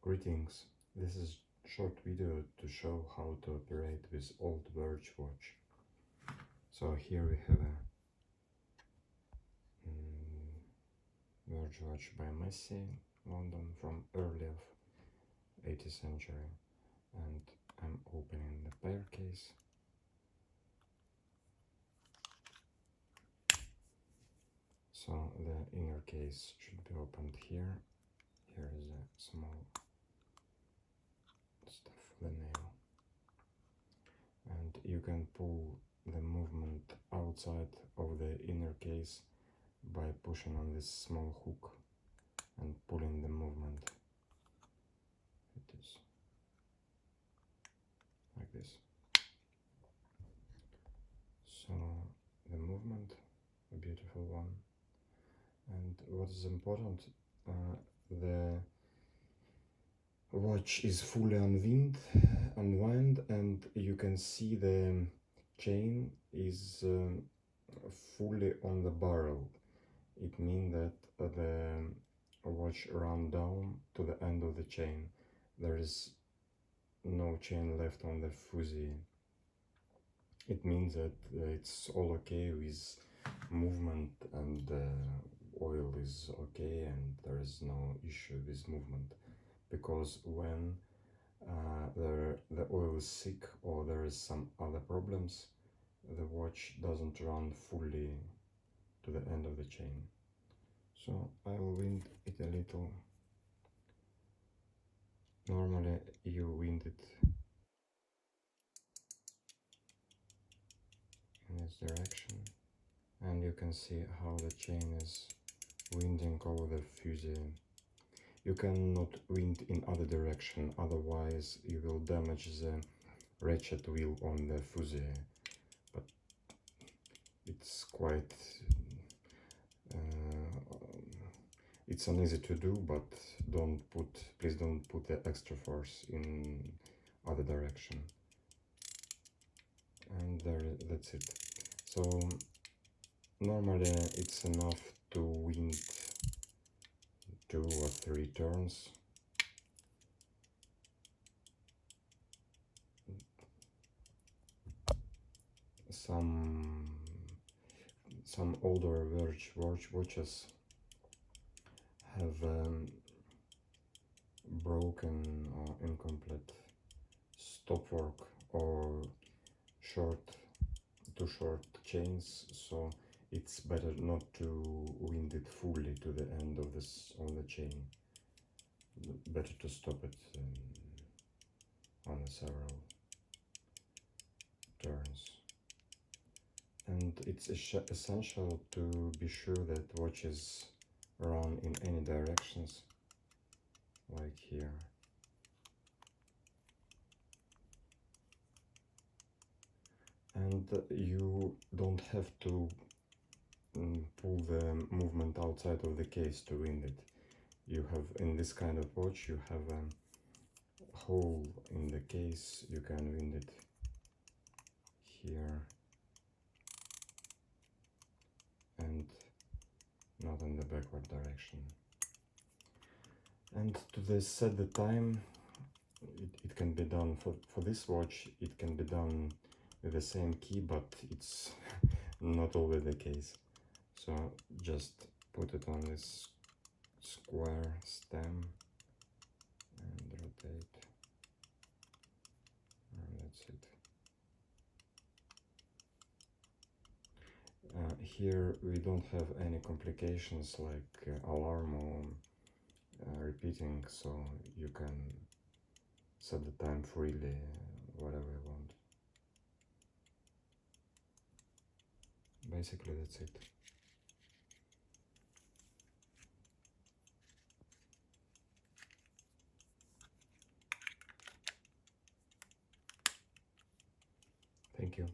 Greetings, this is a short video to show how to operate this old Verge watch. So here we have a Verge watch by Massy, London, from early of 18th century, and I'm opening the pair case. So the inner case should be opened here. Here is a small stuff for the nail, and you can pull the movement outside of the inner case by pushing on this small hook and pulling the movement. It is like this. So the movement, a beautiful one. And what is important, the watch is fully unwind, and you can see the chain is fully on the barrel. It means that the watch run down to the end of the chain. There is no chain left on the fusee. It means that it's all okay with movement, and oil is okay, and there is no issue with movement, because when the oil is sick or there is some other problems, the watch doesn't run fully to the end of the chain. So I will wind it a little. Normally you wind it in this direction, and you can see how the chain is winding over the fusee. You cannot wind in other direction, otherwise you will damage the ratchet wheel on the fusee. But it's quite it's uneasy to do, but please don't put the extra force in other direction. And that's it. So normally it's enough to wind 2 or 3 turns. Some older Verge watches have broken or incomplete stopwork or too short chains, so it's better not to wind it fully to the end of the chain. Better to stop it on several turns. And it's essential to be sure that watches run in any directions, like here. And you don't have to pull the movement outside of the case to wind it. You have, in this kind of watch, you have a hole in the case. You can wind it here and not in the backward direction. And to set the time, it can be done for this watch. It can be done with the same key, but it's not always the case. So just put it on this square stem and rotate, and that's it. Here we don't have any complications like alarm or repeating, so you can set the time freely, whatever you want. Basically that's it. Thank you.